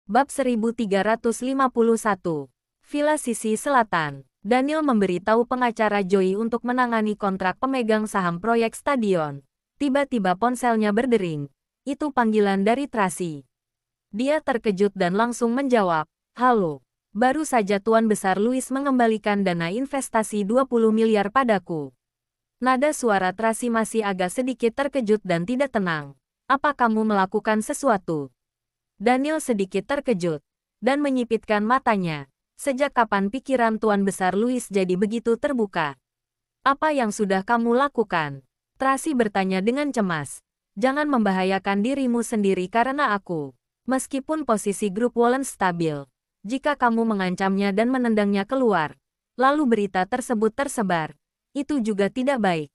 Bab 1351. Villa Sisi Selatan. Daniel memberitahu pengacara Joey untuk menangani kontrak pemegang saham proyek stadion. Tiba-tiba ponselnya berdering. Itu panggilan dari Tracy. Dia terkejut dan langsung menjawab, "Halo. Baru saja Tuan Besar Louis mengembalikan dana investasi 20 miliar padaku." Nada suara Tracy masih agak sedikit terkejut dan tidak tenang. "Apa kamu melakukan sesuatu?" Daniel sedikit terkejut dan menyipitkan matanya. Sejak kapan pikiran Tuan Besar Louis jadi begitu terbuka? "Apa yang sudah kamu lakukan?" Tracy bertanya dengan cemas. "Jangan membahayakan dirimu sendiri karena aku. Meskipun posisi grup Wallen stabil, jika kamu mengancamnya dan menendangnya keluar, lalu berita tersebut tersebar, itu juga tidak baik.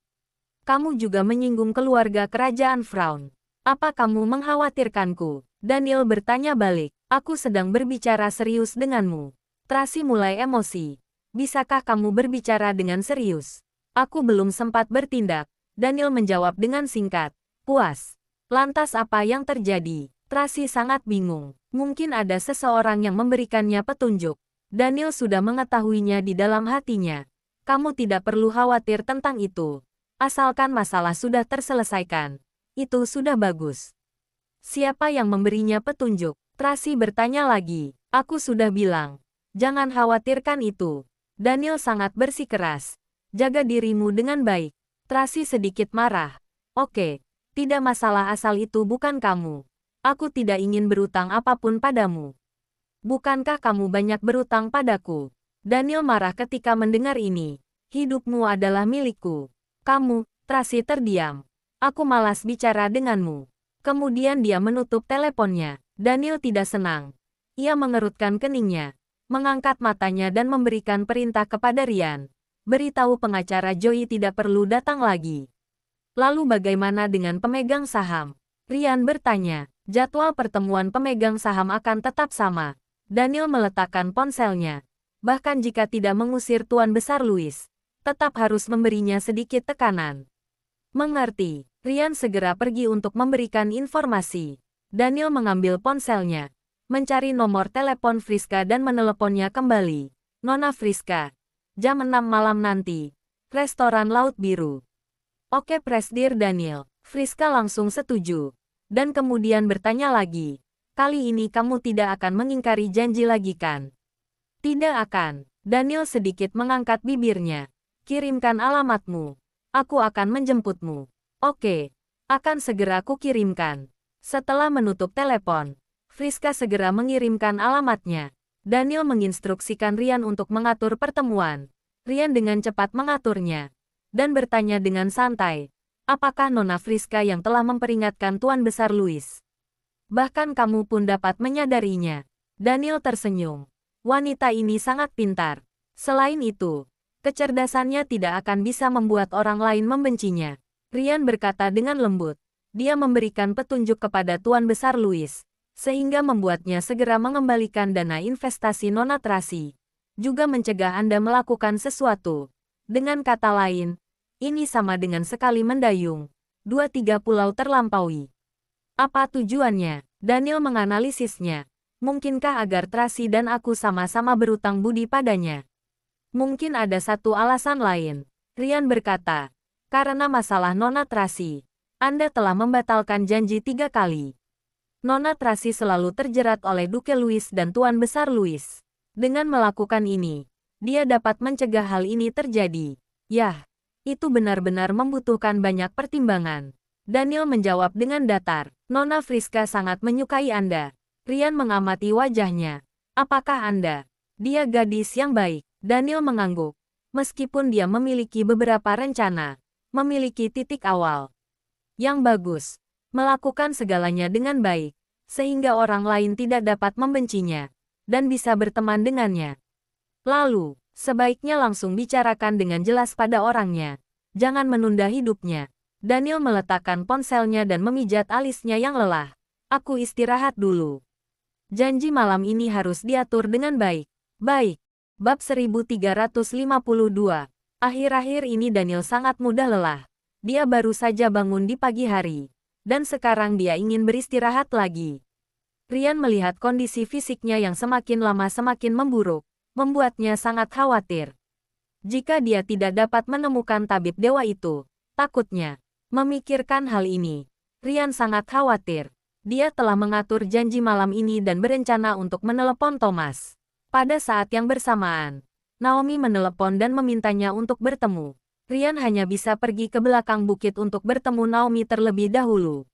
Kamu juga menyinggung keluarga kerajaan Fraun. Apa kamu mengkhawatirkanku?" Daniel bertanya balik. "Aku sedang berbicara serius denganmu." Tracy mulai emosi. "Bisakah kamu berbicara dengan serius?" "Aku belum sempat bertindak." Daniel menjawab dengan singkat. "Puas." "Lantas apa yang terjadi?" Tracy sangat bingung. Mungkin ada seseorang yang memberikannya petunjuk. Daniel sudah mengetahuinya di dalam hatinya. "Kamu tidak perlu khawatir tentang itu. Asalkan masalah sudah terselesaikan. Itu sudah bagus." "Siapa yang memberinya petunjuk?" Tracy bertanya lagi. "Aku sudah bilang. Jangan khawatirkan itu." Daniel sangat bersikeras. "Jaga dirimu dengan baik." Tracy sedikit marah. "Oke, tidak masalah asal itu bukan kamu. Aku tidak ingin berutang apapun padamu." "Bukankah kamu banyak berutang padaku?" Daniel marah ketika mendengar ini. "Hidupmu adalah milikku." "Kamu," Tracy terdiam. "Aku malas bicara denganmu." Kemudian dia menutup teleponnya. Daniel tidak senang. Ia mengerutkan keningnya, mengangkat matanya dan memberikan perintah kepada Ryan. "Beritahu pengacara Joey tidak perlu datang lagi." "Lalu bagaimana dengan pemegang saham?" Ryan bertanya. "Jadwal pertemuan pemegang saham akan tetap sama." Daniel meletakkan ponselnya. "Bahkan jika tidak mengusir Tuan Besar Louis, tetap harus memberinya sedikit tekanan." "Mengerti." Ryan segera pergi untuk memberikan informasi. Daniel mengambil ponselnya, mencari nomor telepon Friska dan meneleponnya kembali. "Nona Friska, jam 6 malam nanti. Restoran Laut Biru." "Oke Presdir Daniel." Friska langsung setuju. Dan kemudian bertanya lagi. "Kali ini kamu tidak akan mengingkari janji lagi kan?" "Tidak akan." Daniel sedikit mengangkat bibirnya. "Kirimkan alamatmu. Aku akan menjemputmu." "Oke, akan segera kukirimkan." Setelah menutup telepon, Friska segera mengirimkan alamatnya. Daniel menginstruksikan Ryan untuk mengatur pertemuan. Ryan dengan cepat mengaturnya dan bertanya dengan santai, "Apakah Nona Friska yang telah memperingatkan Tuan Besar Louis? Bahkan kamu pun dapat menyadarinya." Daniel tersenyum. "Wanita ini sangat pintar. Selain itu, kecerdasannya tidak akan bisa membuat orang lain membencinya." Ryan berkata dengan lembut. Dia memberikan petunjuk kepada Tuan Besar Louis, sehingga membuatnya segera mengembalikan dana investasi Nona Tracy. Juga mencegah Anda melakukan sesuatu. Dengan kata lain, ini sama dengan sekali mendayung. 2-3 pulau terlampaui. Apa tujuannya? Daniel menganalisisnya. Mungkinkah agar Tracy dan aku sama-sama berutang budi padanya? Mungkin ada satu alasan lain. Ryan berkata. "Karena masalah Nona Tracy, Anda telah membatalkan janji 3 kali. Nona Tracy selalu terjerat oleh Duke Louis dan Tuan Besar Louis. Dengan melakukan ini, dia dapat mencegah hal ini terjadi." "Yah, itu benar-benar membutuhkan banyak pertimbangan." Daniel menjawab dengan datar. "Nona Friska sangat menyukai Anda." Ryan mengamati wajahnya. "Apakah Anda?" "Dia gadis yang baik." Daniel mengangguk. Meskipun dia memiliki beberapa rencana, memiliki titik awal yang bagus, melakukan segalanya dengan baik, sehingga orang lain tidak dapat membencinya, dan bisa berteman dengannya. Lalu, sebaiknya langsung bicarakan dengan jelas pada orangnya. Jangan menunda hidupnya. Daniel meletakkan ponselnya dan memijat alisnya yang lelah. "Aku istirahat dulu. Janji malam ini harus diatur dengan baik." "Baik." Bab 1352. Akhir-akhir ini Daniel sangat mudah lelah. Dia baru saja bangun di pagi hari. Dan sekarang dia ingin beristirahat lagi. Rian melihat kondisi fisiknya yang semakin lama semakin memburuk, membuatnya sangat khawatir. Jika dia tidak dapat menemukan tabib dewa itu, takutnya. Memikirkan hal ini, Rian sangat khawatir. Dia telah mengatur janji malam ini dan berencana untuk menelepon Thomas. Pada saat yang bersamaan, Naomi menelepon dan memintanya untuk bertemu. Rian hanya bisa pergi ke belakang bukit untuk bertemu Naomi terlebih dahulu.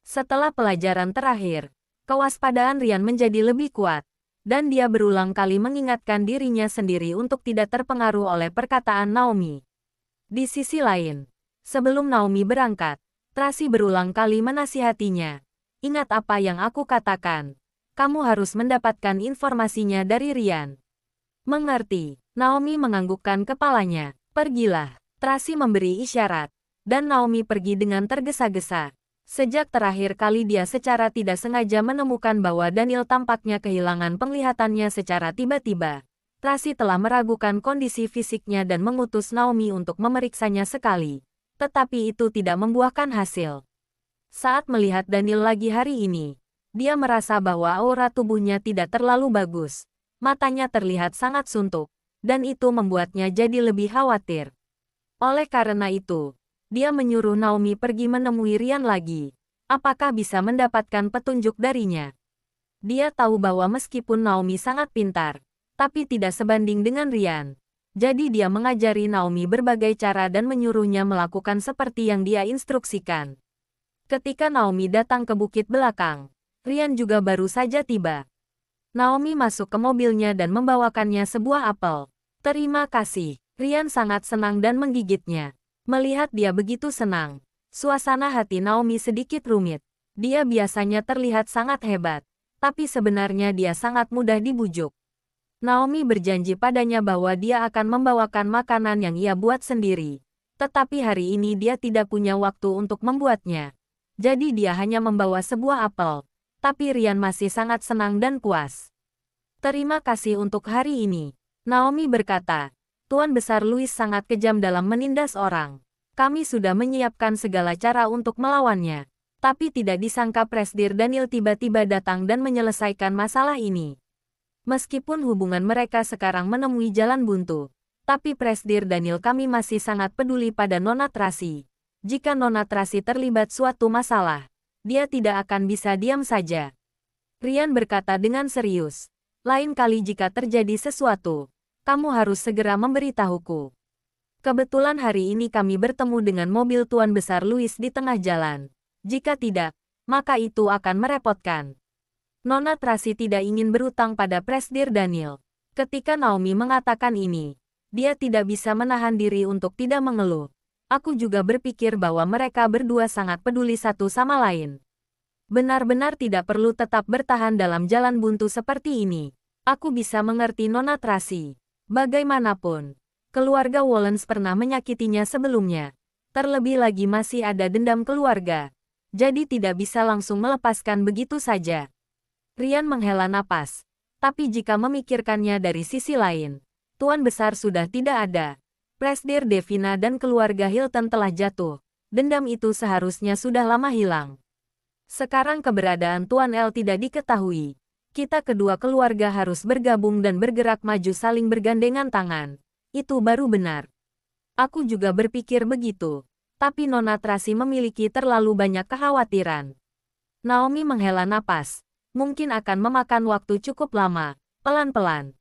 Setelah pelajaran terakhir, kewaspadaan Rian menjadi lebih kuat, dan dia berulang kali mengingatkan dirinya sendiri untuk tidak terpengaruh oleh perkataan Naomi. Di sisi lain, sebelum Naomi berangkat, Tracy berulang kali menasihatinya. Ingat apa yang aku katakan. Kamu harus mendapatkan informasinya dari Rian. Mengerti, Naomi menganggukkan kepalanya. Pergilah. Tracy memberi isyarat, dan Naomi pergi dengan tergesa-gesa. Sejak terakhir kali dia secara tidak sengaja menemukan bahwa Daniel tampaknya kehilangan penglihatannya secara tiba-tiba, Tracy telah meragukan kondisi fisiknya dan mengutus Naomi untuk memeriksanya sekali. Tetapi itu tidak membuahkan hasil. Saat melihat Daniel lagi hari ini, dia merasa bahwa aura tubuhnya tidak terlalu bagus. Matanya terlihat sangat suntuk, dan itu membuatnya jadi lebih khawatir. Oleh karena itu, dia menyuruh Naomi pergi menemui Rian lagi. Apakah bisa mendapatkan petunjuk darinya? Dia tahu bahwa meskipun Naomi sangat pintar, tapi tidak sebanding dengan Rian. Jadi dia mengajari Naomi berbagai cara dan menyuruhnya melakukan seperti yang dia instruksikan. Ketika Naomi datang ke bukit belakang, Rian juga baru saja tiba. Naomi masuk ke mobilnya dan membawakannya sebuah apel. Terima kasih. Rian sangat senang dan menggigitnya. Melihat dia begitu senang, suasana hati Naomi sedikit rumit. Dia biasanya terlihat sangat hebat, tapi sebenarnya dia sangat mudah dibujuk. Naomi berjanji padanya bahwa dia akan membawakan makanan yang ia buat sendiri. Tetapi hari ini dia tidak punya waktu untuk membuatnya. Jadi dia hanya membawa sebuah apel. Tapi Rian masih sangat senang dan puas. Terima kasih untuk hari ini, Naomi berkata. Tuan Besar Louis sangat kejam dalam menindas orang. Kami sudah menyiapkan segala cara untuk melawannya. Tapi tidak disangka Presdir Daniel tiba-tiba datang dan menyelesaikan masalah ini. Meskipun hubungan mereka sekarang menemui jalan buntu, tapi Presdir Daniel kami masih sangat peduli pada Nona Tracy. Jika Nona Tracy terlibat suatu masalah, dia tidak akan bisa diam saja. Rian berkata dengan serius. Lain kali jika terjadi sesuatu, kamu harus segera memberitahuku. Kebetulan hari ini kami bertemu dengan mobil Tuan Besar Louis di tengah jalan. Jika tidak, maka itu akan merepotkan. Nona Tracy tidak ingin berutang pada Presdir Daniel. Ketika Naomi mengatakan ini, dia tidak bisa menahan diri untuk tidak mengeluh. Aku juga berpikir bahwa mereka berdua sangat peduli satu sama lain. Benar-benar tidak perlu tetap bertahan dalam jalan buntu seperti ini. Aku bisa mengerti Nona Tracy. Bagaimanapun, keluarga Wallens pernah menyakitinya sebelumnya. Terlebih lagi masih ada dendam keluarga. Jadi tidak bisa langsung melepaskan begitu saja. Rian menghela napas. Tapi jika memikirkannya dari sisi lain, Tuan Besar sudah tidak ada. Presdir Devina dan keluarga Hilton telah jatuh. Dendam itu seharusnya sudah lama hilang. Sekarang keberadaan Tuan L tidak diketahui. Kita kedua keluarga harus bergabung dan bergerak maju saling bergandengan tangan. Itu baru benar. Aku juga berpikir begitu. Tapi Nona Tracy memiliki terlalu banyak kekhawatiran. Naomi menghela napas. Mungkin akan memakan waktu cukup lama, pelan-pelan.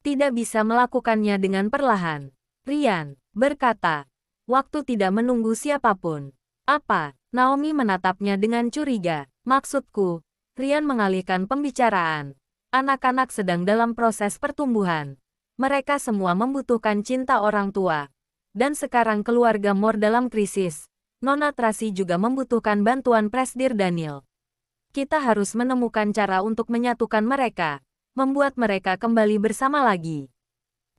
Tidak bisa melakukannya dengan perlahan. Rian berkata, waktu tidak menunggu siapapun. Apa? Naomi menatapnya dengan curiga. Maksudku, Rian mengalihkan pembicaraan. Anak-anak sedang dalam proses pertumbuhan. Mereka semua membutuhkan cinta orang tua. Dan sekarang keluarga Moore dalam krisis. Nona Tracy juga membutuhkan bantuan Presdir Daniel. Kita harus menemukan cara untuk menyatukan mereka. Membuat mereka kembali bersama lagi.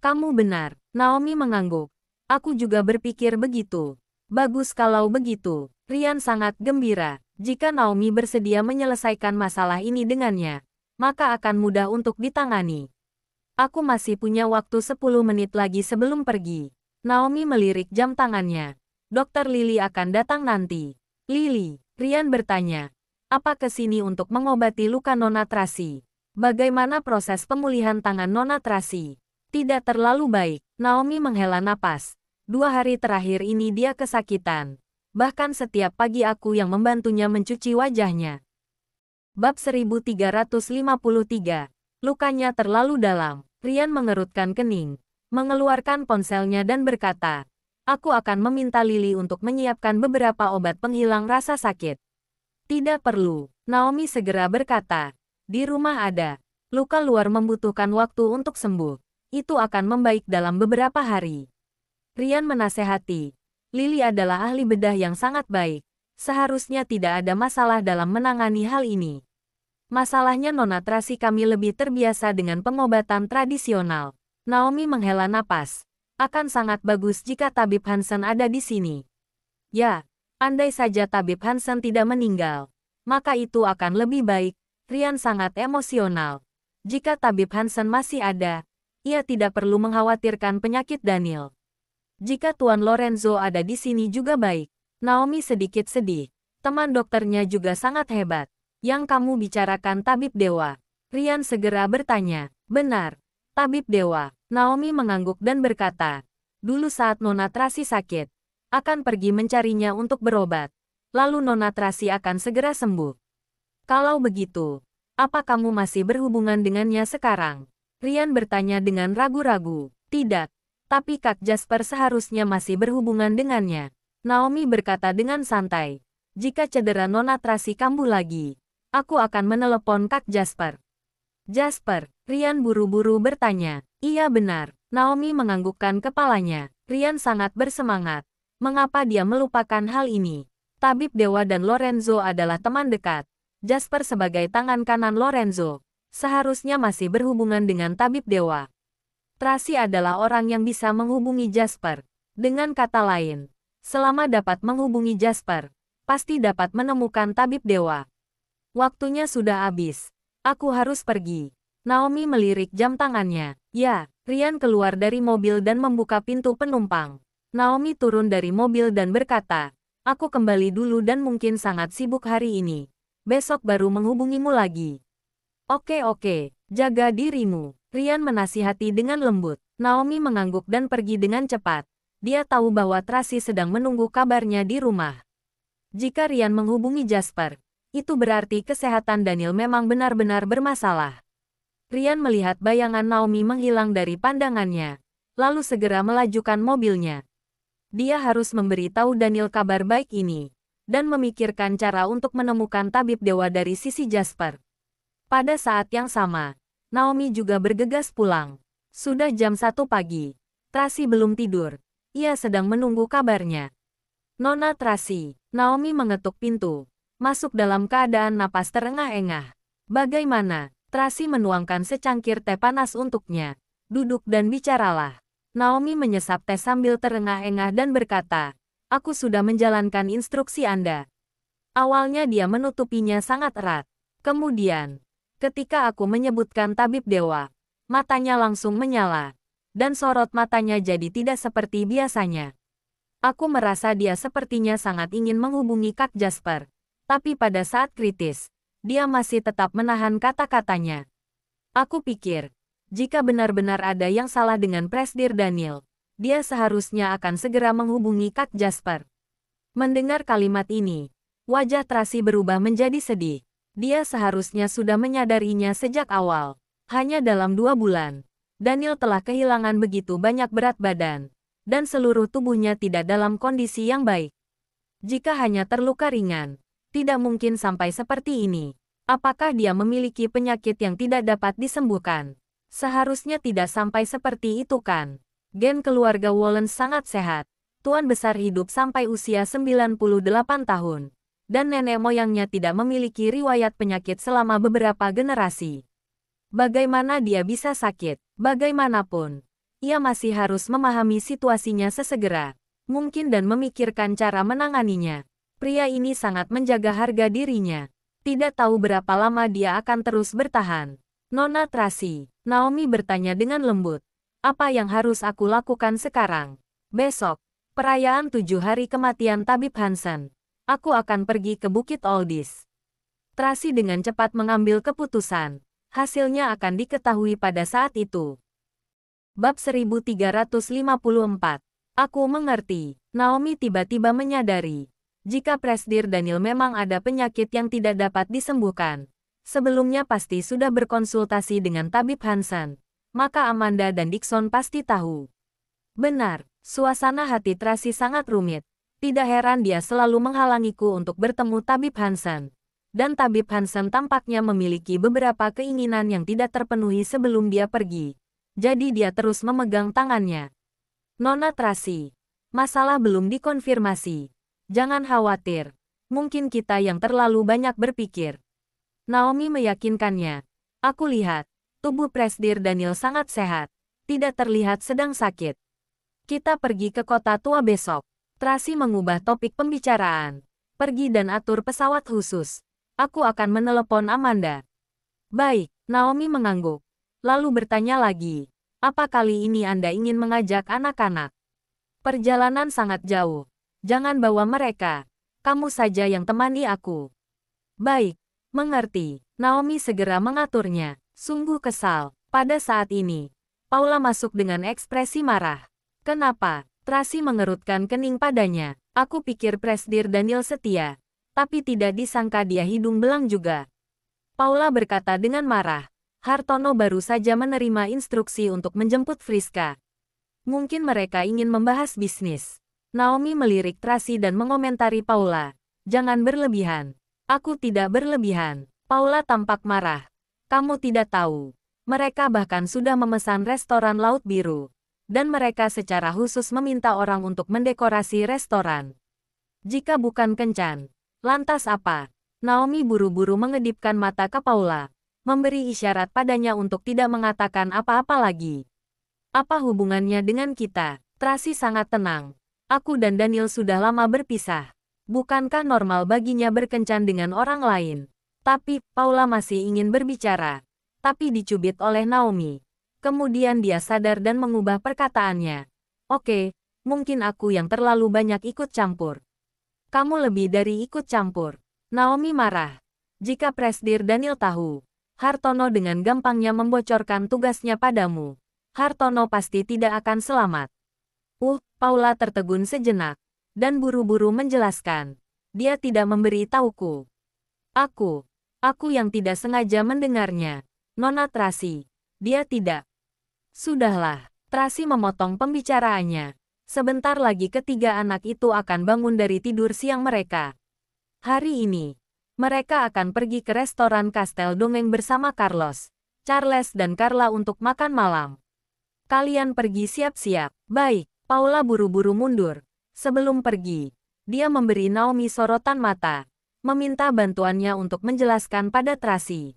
Kamu benar, Naomi mengangguk. Aku juga berpikir begitu. Bagus kalau begitu. Rian sangat gembira. Jika Naomi bersedia menyelesaikan masalah ini dengannya, maka akan mudah untuk ditangani. Aku masih punya waktu 10 menit lagi sebelum pergi. Naomi melirik jam tangannya. Dokter Lily akan datang nanti. Lily, Rian bertanya. Apa ke sini untuk mengobati luka Nona Tracy? Bagaimana proses pemulihan tangan Nona Tracy? Tidak terlalu baik. Naomi menghela napas. 2 hari terakhir ini dia kesakitan. Bahkan setiap pagi aku yang membantunya mencuci wajahnya. Bab 1353. Lukanya terlalu dalam. Ryan mengerutkan kening, mengeluarkan ponselnya dan berkata, "Aku akan meminta Lily untuk menyiapkan beberapa obat penghilang rasa sakit." "Tidak perlu," Naomi segera berkata. "Di rumah ada. Luka luar membutuhkan waktu untuk sembuh. Itu akan membaik dalam beberapa hari." Ryan menasehati. Lily adalah ahli bedah yang sangat baik. Seharusnya tidak ada masalah dalam menangani hal ini. Masalahnya Nona Tracy kami lebih terbiasa dengan pengobatan tradisional. Naomi menghela napas. Akan sangat bagus jika Tabib Hansen ada di sini. Ya. Andai saja Tabib Hansen tidak meninggal, maka itu akan lebih baik. Ryan sangat emosional. Jika Tabib Hansen masih ada, ia tidak perlu mengkhawatirkan penyakit Daniel. Jika Tuan Lorenzo ada di sini juga baik. Naomi sedikit sedih. Teman dokternya juga sangat hebat. Yang kamu bicarakan Tabib Dewa? Ryan segera bertanya. Benar. Tabib Dewa. Naomi mengangguk dan berkata, dulu saat Nona Tracy sakit, akan pergi mencarinya untuk berobat. Lalu Nona Tracy akan segera sembuh. Kalau begitu, apa kamu masih berhubungan dengannya sekarang? Ryan bertanya dengan ragu-ragu. Tidak, tapi Kak Jasper seharusnya masih berhubungan dengannya. Naomi berkata dengan santai. Jika cedera Nona Tracy kambuh lagi, aku akan menelepon Kak Jasper. Jasper, Ryan buru-buru bertanya. Iya benar. Naomi menganggukkan kepalanya. Ryan sangat bersemangat. Mengapa dia melupakan hal ini? Tabib Dewa dan Lorenzo adalah teman dekat. Jasper sebagai tangan kanan Lorenzo seharusnya masih berhubungan dengan Tabib Dewa. Tracy adalah orang yang bisa menghubungi Jasper. Dengan kata lain, selama dapat menghubungi Jasper, pasti dapat menemukan Tabib Dewa. Waktunya sudah habis. Aku harus pergi. Naomi melirik jam tangannya. Ya, Ryan keluar dari mobil dan membuka pintu penumpang. Naomi turun dari mobil dan berkata, aku kembali dulu dan mungkin sangat sibuk hari ini. Besok baru menghubungimu lagi. Oke, jaga dirimu. Ryan menasihati dengan lembut. Naomi mengangguk dan pergi dengan cepat. Dia tahu bahwa Tracy sedang menunggu kabarnya di rumah. Jika Ryan menghubungi Jasper, itu berarti kesehatan Daniel memang benar-benar bermasalah. Ryan melihat bayangan Naomi menghilang dari pandangannya, lalu segera melajukan mobilnya. Dia harus memberitahu Daniel kabar baik ini, dan memikirkan cara untuk menemukan Tabib Dewa dari sisi Jasper. Pada saat yang sama, Naomi juga bergegas pulang. Sudah jam 1 pagi. Tracy belum tidur. Ia sedang menunggu kabarnya. Nona Tracy. Naomi mengetuk pintu. Masuk dalam keadaan napas terengah-engah. Bagaimana? Tracy menuangkan secangkir teh panas untuknya. Duduk dan bicaralah. Naomi menyesap teh sambil terengah-engah dan berkata, aku sudah menjalankan instruksi Anda. Awalnya dia menutupinya sangat erat. Kemudian, ketika aku menyebutkan Tabib Dewa, matanya langsung menyala. Dan sorot matanya jadi tidak seperti biasanya. Aku merasa dia sepertinya sangat ingin menghubungi Kak Jasper. Tapi pada saat kritis, dia masih tetap menahan kata-katanya. Aku pikir, jika benar-benar ada yang salah dengan Presdir Daniel, dia seharusnya akan segera menghubungi Kak Jasper. Mendengar kalimat ini, wajah Tracy berubah menjadi sedih. Dia seharusnya sudah menyadarinya sejak awal. Hanya dalam 2 bulan, Daniel telah kehilangan begitu banyak berat badan, dan seluruh tubuhnya tidak dalam kondisi yang baik. Jika hanya terluka ringan, tidak mungkin sampai seperti ini. Apakah dia memiliki penyakit yang tidak dapat disembuhkan? Seharusnya tidak sampai seperti itu kan? Gen keluarga Wallen sangat sehat. Tuan besar hidup sampai usia 98 tahun. Dan nenek moyangnya tidak memiliki riwayat penyakit selama beberapa generasi. Bagaimana dia bisa sakit? Bagaimanapun, ia masih harus memahami situasinya sesegera mungkin dan memikirkan cara menanganinya. Pria ini sangat menjaga harga dirinya. Tidak tahu berapa lama dia akan terus bertahan. Nona Tracy, Naomi bertanya dengan lembut. Apa yang harus aku lakukan sekarang? Besok, perayaan 7 hari kematian Tabib Hansen. Aku akan pergi ke Bukit Oldis. Tracy dengan cepat mengambil keputusan. Hasilnya akan diketahui pada saat itu. Bab 1354. Aku mengerti. Naomi tiba-tiba menyadari. Jika Presdir Daniel memang ada penyakit yang tidak dapat disembuhkan, sebelumnya pasti sudah berkonsultasi dengan tabib Hansen. Maka Amanda dan Dixon pasti tahu. Benar, suasana hati Tracy sangat rumit. Tidak heran dia selalu menghalangiku untuk bertemu tabib Hansen. Dan tabib Hansen tampaknya memiliki beberapa keinginan yang tidak terpenuhi sebelum dia pergi. Jadi dia terus memegang tangannya. Nona Tracy, masalah belum dikonfirmasi. Jangan khawatir. Mungkin kita yang terlalu banyak berpikir. Naomi meyakinkannya. Aku lihat, tubuh Presdir Daniel sangat sehat. Tidak terlihat sedang sakit. Kita pergi ke kota tua besok. Tracy mengubah topik pembicaraan. Pergi dan atur pesawat khusus. Aku akan menelepon Amanda. Baik, Naomi mengangguk. Lalu bertanya lagi. Apa kali ini Anda ingin mengajak anak-anak? Perjalanan sangat jauh. Jangan bawa mereka. Kamu saja yang temani aku. Baik, mengerti. Naomi segera mengaturnya. Sungguh kesal. Pada saat ini, Paula masuk dengan ekspresi marah. Kenapa? Tracy mengerutkan kening padanya. Aku pikir Presdir Daniel setia. Tapi tidak disangka dia hidung belang juga. Paula berkata dengan marah. Hartono baru saja menerima instruksi untuk menjemput Friska. Mungkin mereka ingin membahas bisnis. Naomi melirik Tracy dan mengomentari Paula. Jangan berlebihan. Aku tidak berlebihan. Paula tampak marah. Kamu tidak tahu. Mereka bahkan sudah memesan restoran Laut Biru. Dan mereka secara khusus meminta orang untuk mendekorasi restoran. Jika bukan kencan, lantas apa? Naomi buru-buru mengedipkan mata ke Paula. Memberi isyarat padanya untuk tidak mengatakan apa-apa lagi. Apa hubungannya dengan kita? Tracy sangat tenang. Aku dan Daniel sudah lama berpisah. Bukankah normal baginya berkencan dengan orang lain? Tapi, Paula masih ingin berbicara. Tapi dicubit oleh Naomi. Kemudian dia sadar dan mengubah perkataannya. Oke, mungkin aku yang terlalu banyak ikut campur. Kamu lebih dari ikut campur. Naomi marah. Jika Presdir Daniel tahu, Hartono dengan gampangnya membocorkan tugasnya padamu. Hartono pasti tidak akan selamat. Paula tertegun sejenak. Dan buru-buru menjelaskan. Dia tidak memberi tahuku. Aku yang tidak sengaja mendengarnya. Nona Tracy. Dia tidak. Sudahlah. Tracy memotong pembicaraannya. Sebentar lagi ketiga anak itu akan bangun dari tidur siang mereka. Hari ini, mereka akan pergi ke restoran Kastel Dongeng bersama Carlos, Charles dan Carla untuk makan malam. Kalian pergi siap-siap. Baik. Paula buru-buru mundur. Sebelum pergi, dia memberi Naomi sorotan mata, meminta bantuannya untuk menjelaskan pada Tracy.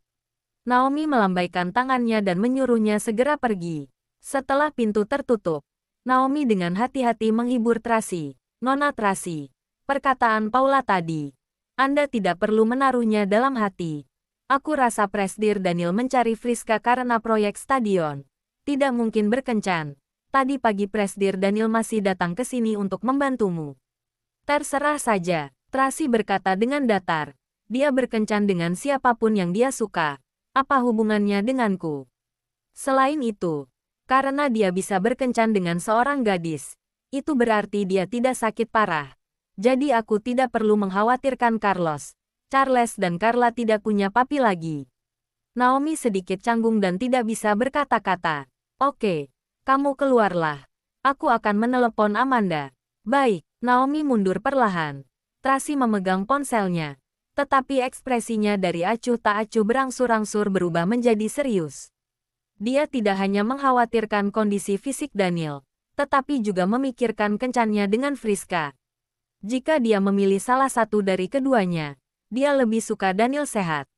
Naomi melambaikan tangannya dan menyuruhnya segera pergi. Setelah pintu tertutup, Naomi dengan hati-hati menghibur Tracy. Nona Tracy, perkataan Paula tadi, Anda tidak perlu menaruhnya dalam hati. Aku rasa Presdir Daniel mencari Friska karena proyek stadion. Tidak mungkin berkencan. Tadi pagi Presdir Daniel masih datang ke sini untuk membantumu. Terserah saja, Tracy berkata dengan datar. Dia berkencan dengan siapapun yang dia suka. Apa hubungannya denganku? Selain itu, karena dia bisa berkencan dengan seorang gadis, itu berarti dia tidak sakit parah. Jadi aku tidak perlu mengkhawatirkan Carlos, Charles dan Carla tidak punya papi lagi. Naomi sedikit canggung dan tidak bisa berkata-kata. Oke. Kamu keluarlah. Aku akan menelepon Amanda. Baik, Naomi mundur perlahan. Tracy memegang ponselnya. Tetapi ekspresinya dari acuh tak acuh berangsur-angsur berubah menjadi serius. Dia tidak hanya mengkhawatirkan kondisi fisik Daniel, tetapi juga memikirkan kencannya dengan Friska. Jika dia memilih salah satu dari keduanya, dia lebih suka Daniel sehat.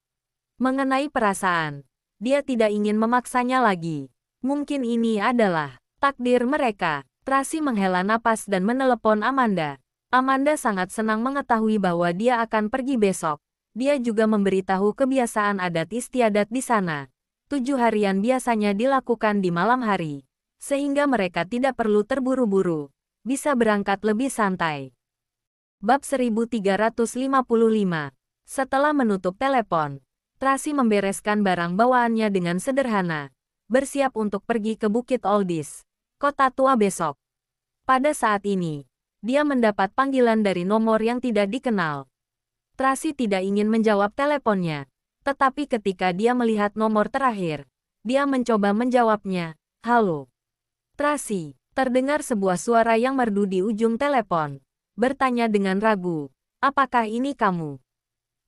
Mengenai perasaan, dia tidak ingin memaksanya lagi. Mungkin ini adalah takdir mereka. Tracy menghela napas dan menelepon Amanda. Amanda sangat senang mengetahui bahwa dia akan pergi besok. Dia juga memberitahu kebiasaan adat istiadat di sana. 7 harian biasanya dilakukan di malam hari. Sehingga mereka tidak perlu terburu-buru. Bisa berangkat lebih santai. Bab 1355. Setelah menutup telepon, Tracy membereskan barang bawaannya dengan sederhana, bersiap untuk pergi ke Bukit Oldies, kota tua besok. Pada saat ini, dia mendapat panggilan dari nomor yang tidak dikenal. Tracy tidak ingin menjawab teleponnya, tetapi ketika dia melihat nomor terakhir, dia mencoba menjawabnya. Halo. Tracy, terdengar sebuah suara yang merdu di ujung telepon, bertanya dengan ragu. Apakah ini kamu?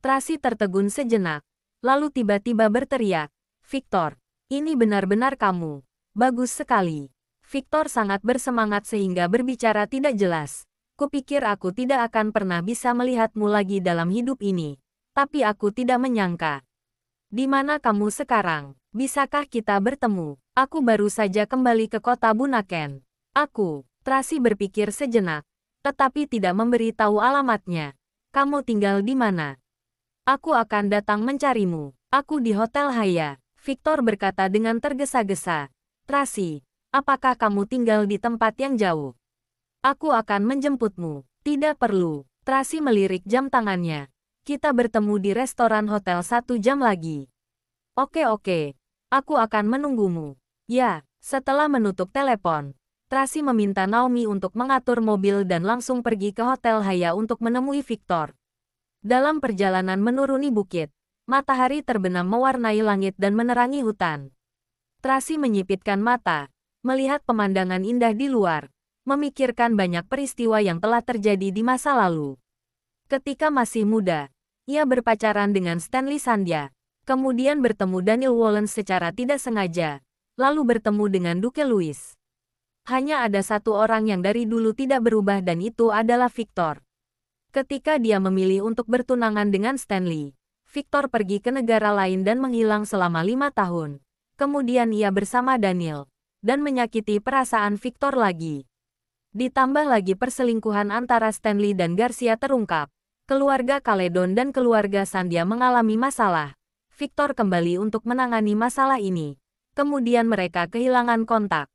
Tracy tertegun sejenak, lalu tiba-tiba berteriak. Victor, ini benar-benar kamu. Bagus sekali. Victor sangat bersemangat sehingga berbicara tidak jelas. Kupikir aku tidak akan pernah bisa melihatmu lagi dalam hidup ini. Tapi aku tidak menyangka. Di mana kamu sekarang? Bisakah kita bertemu? Aku baru saja kembali ke kota Bunaken. Tracy berpikir sejenak, tetapi tidak memberi tahu alamatnya. Kamu tinggal di mana? Aku akan datang mencarimu. Aku di Hotel Haya. Victor berkata dengan tergesa-gesa. Tracy, apakah kamu tinggal di tempat yang jauh? Aku akan menjemputmu. Tidak perlu. Tracy melirik jam tangannya. Kita bertemu di restoran hotel 1 jam lagi. Oke. Aku akan menunggumu. Ya, setelah menutup telepon, Tracy meminta Naomi untuk mengatur mobil dan langsung pergi ke Hotel Haya untuk menemui Victor. Dalam perjalanan menuruni bukit, matahari terbenam mewarnai langit dan menerangi hutan. Tracy menyipitkan mata, melihat pemandangan indah di luar, memikirkan banyak peristiwa yang telah terjadi di masa lalu. Ketika masih muda, ia berpacaran dengan Stanley Sandya, kemudian bertemu Daniel Wallens secara tidak sengaja, lalu bertemu dengan Duke Louis. Hanya ada satu orang yang dari dulu tidak berubah dan itu adalah Victor. Ketika dia memilih untuk bertunangan dengan Stanley, Victor pergi ke negara lain dan menghilang selama 5 tahun. Kemudian ia bersama Daniel, dan menyakiti perasaan Victor lagi. Ditambah lagi perselingkuhan antara Stanley dan Garcia terungkap. Keluarga Caledon dan keluarga Sandya mengalami masalah. Victor kembali untuk menangani masalah ini. Kemudian mereka kehilangan kontak.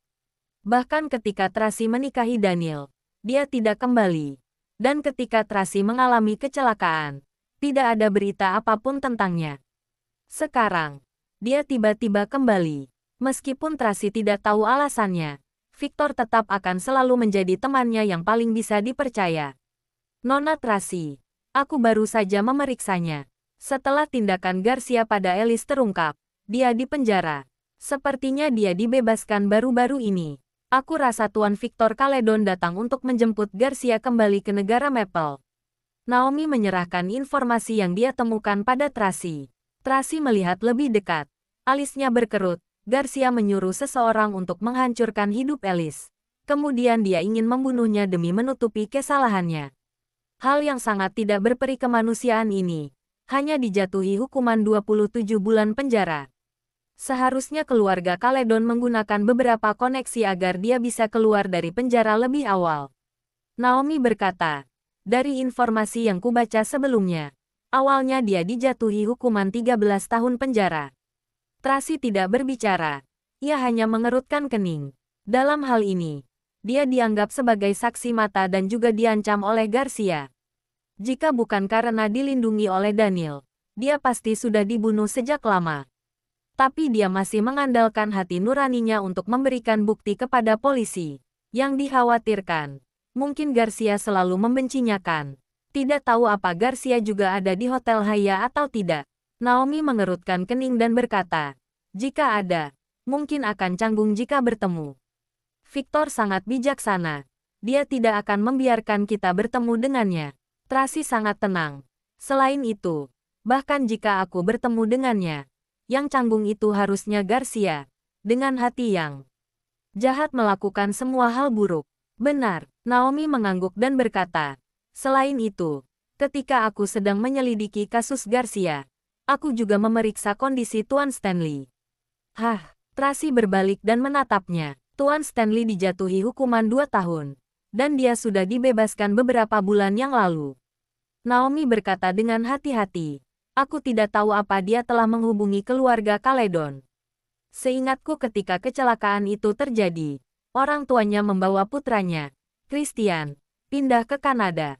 Bahkan ketika Tracy menikahi Daniel, dia tidak kembali. Dan ketika Tracy mengalami kecelakaan, tidak ada berita apapun tentangnya. Sekarang, dia tiba-tiba kembali. Meskipun Tracy tidak tahu alasannya, Victor tetap akan selalu menjadi temannya yang paling bisa dipercaya. Nona Tracy, aku baru saja memeriksanya. Setelah tindakan Garcia pada Alice terungkap, dia dipenjara. Sepertinya dia dibebaskan baru-baru ini. Aku rasa Tuan Victor Caledon datang untuk menjemput Garcia kembali ke negara Maple. Naomi menyerahkan informasi yang dia temukan pada Tracy. Tracy melihat lebih dekat. Alisnya berkerut. Garcia menyuruh seseorang untuk menghancurkan hidup Alice. Kemudian dia ingin membunuhnya demi menutupi kesalahannya. Hal yang sangat tidak berperi kemanusiaan ini hanya dijatuhi hukuman 27 bulan penjara. Seharusnya keluarga Caledon menggunakan beberapa koneksi agar dia bisa keluar dari penjara lebih awal. Naomi berkata, dari informasi yang kubaca sebelumnya, awalnya dia dijatuhi hukuman 13 tahun penjara. Tracy tidak berbicara. Ia hanya mengerutkan kening. Dalam hal ini, dia dianggap sebagai saksi mata dan juga diancam oleh Garcia. Jika bukan karena dilindungi oleh Daniel, dia pasti sudah dibunuh sejak lama. Tapi dia masih mengandalkan hati nuraninya untuk memberikan bukti kepada polisi. Yang dikhawatirkan, mungkin Garcia selalu membencinya kan. Tidak tahu apa Garcia juga ada di Hotel Haya atau tidak. Naomi mengerutkan kening dan berkata, jika ada, mungkin akan canggung jika bertemu. Victor sangat bijaksana. Dia tidak akan membiarkan kita bertemu dengannya. Tracy sangat tenang. Selain itu, bahkan jika aku bertemu dengannya, yang canggung itu harusnya Garcia. Dengan hati yang jahat melakukan semua hal buruk. Benar, Naomi mengangguk dan berkata, selain itu, ketika aku sedang menyelidiki kasus Garcia, aku juga memeriksa kondisi Tuan Stanley. Tracy berbalik dan menatapnya. Tuan Stanley dijatuhi hukuman 2 tahun. Dan dia sudah dibebaskan beberapa bulan yang lalu. Naomi berkata dengan hati-hati. Aku tidak tahu apa dia telah menghubungi keluarga Caledon. Seingatku ketika kecelakaan itu terjadi, orang tuanya membawa putranya, Christian, pindah ke Kanada.